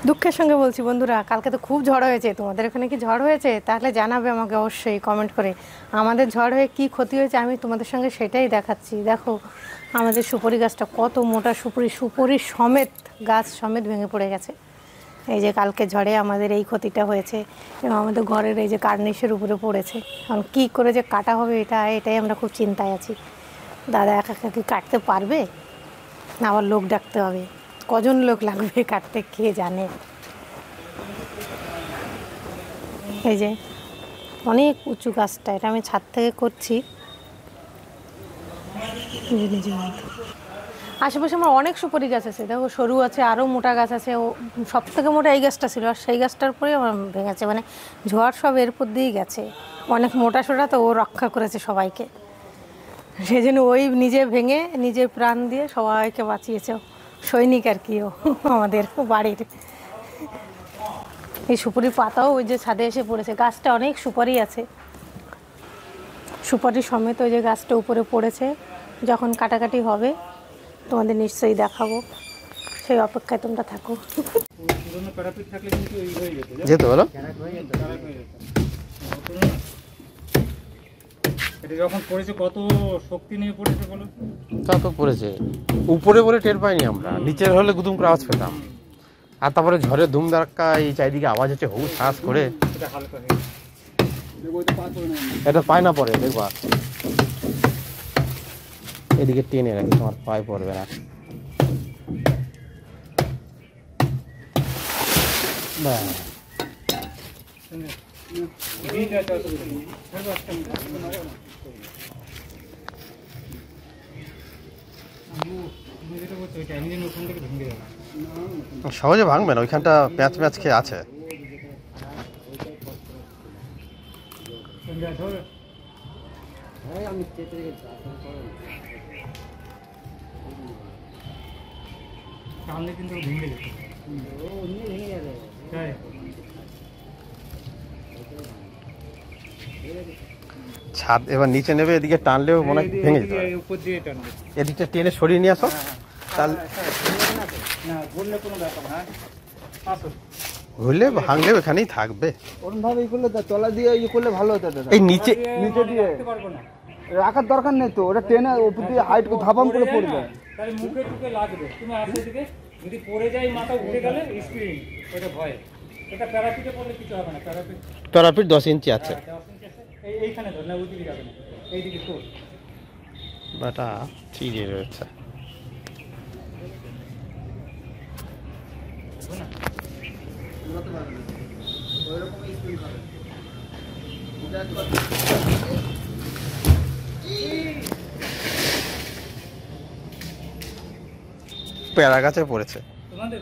দুঃখের সঙ্গে বলছি বন্ধুরা, কালকে তো খুব ঝড় হয়েছে। তোমাদের এখানে কি ঝড় হয়েছে? তাহলে জানাবে আমাকে অবশ্যই কমেন্ট করে। আমাদের ঝড় হয়ে কি ক্ষতি হয়েছে আমি তোমাদের সঙ্গে সেটাই দেখাচ্ছি। দেখো আমাদের সুপারি গাছটা কত মোটা, সুপারি সমেত, গাছ সমেত ভেঙে পড়ে গেছে। এই যে কালকে ঝড়ে আমাদের এই ক্ষতিটা হয়েছে এবং আমাদের ঘরের এই যে কার্নিশের উপরে পড়েছে। এখন কী করে যে কাটা হবে এটাই আমরা খুব চিন্তায় আছি। দাদা একা একা কি কাটতে পারবে না আবার লোক ডাকতে হবে? কজন লোক লাগবে কাটতে কে জানে। এই যে অনেক উঁচু গাছটা, এটা আমি ছাদ থেকে করছি। আশেপাশে আমার অনেক সুপারি গাছ আছে, দেখো সরু আছে, আরও মোটা গাছ আছে। ও সব থেকে মোটা এই গাছটা ছিল, আর সেই গাছটার পরেই আমার ভেঙেছে। মানে ঝড় সব এর উপর দিয়েই গেছে। অনেক মোটা সোটা তো ও রক্ষা করেছে সবাইকে, সেই জন্য ওই নিজে ভেঙে নিজের প্রাণ দিয়ে সবাইকে বাঁচিয়েছে। সৈনিক আর কি ও আমাদের বাড়ির। এই সুপারির পাতাও ওই যে ছাদে এসে পড়েছে। গাছটা অনেক সুপারি আছে, সুপারি সমেত ওই যে গাছটা উপরে পড়েছে। যখন কাটাকাটি হবে তোমাদের নিশ্চয়ই দেখাবো, সেই অপেক্ষায় তোমরা থাকো। যেতে বলো। এটা যখন পড়েছে কত শক্তি নিয়ে পড়েছে বলো। তা তো পড়েছে, উপরে বলে টের পাইনি আমরা, নিচের হলে গুদুম করে আওয়াজ পেতাম। আর তারপরে ঝড়ে ধুম ধাক্কা, এই চারিদিকে আওয়াজ হচ্ছে হু শ্বাস করে। এটা পায় না পরে দেখবা, এদিকে টেনে রাখি, তোমার পায়ে পড়বে না। সহজে ভাঙবে না, ওইখানটা প্যাঁচ প্যাঁচ খেয়ে আছে। ছাদ এবার নিচে নেবে, এদিকে টানলেও মনে হয় ভেঙে যেতে পারে। এদিকটা টেনে সরিয়ে নিয়ে আসো, তাহলে ঘুরলে ভাঙলে ওখানেই থাকবে। ওরকম ভাবে ই করলে তলা দিয়ে ই করলে ভালো হতো। এই নিচে নিচে দিয়ে রাখার দরকার নেই তো, ওটা টেনে উপর দিয়ে হাইট ধাপাম করে পড়বে। তাহলে মুখে টুকে লাগবে। তুমি আসলে দিকে যদি পড়ে যায় মাথা উঠে গেলে স্প্রিং, ওটা ভয়। এটা প্যারাপিটে পড়লে কিছু হবে না। প্যারাপিট 10 ইঞ্চি আছে। এইখানে ধর না, ওইদিকে যাবে না, এইদিকে তো বাটা চিড়ে রয়েছে। প্যারা গাছে পড়েছে। তোমাদের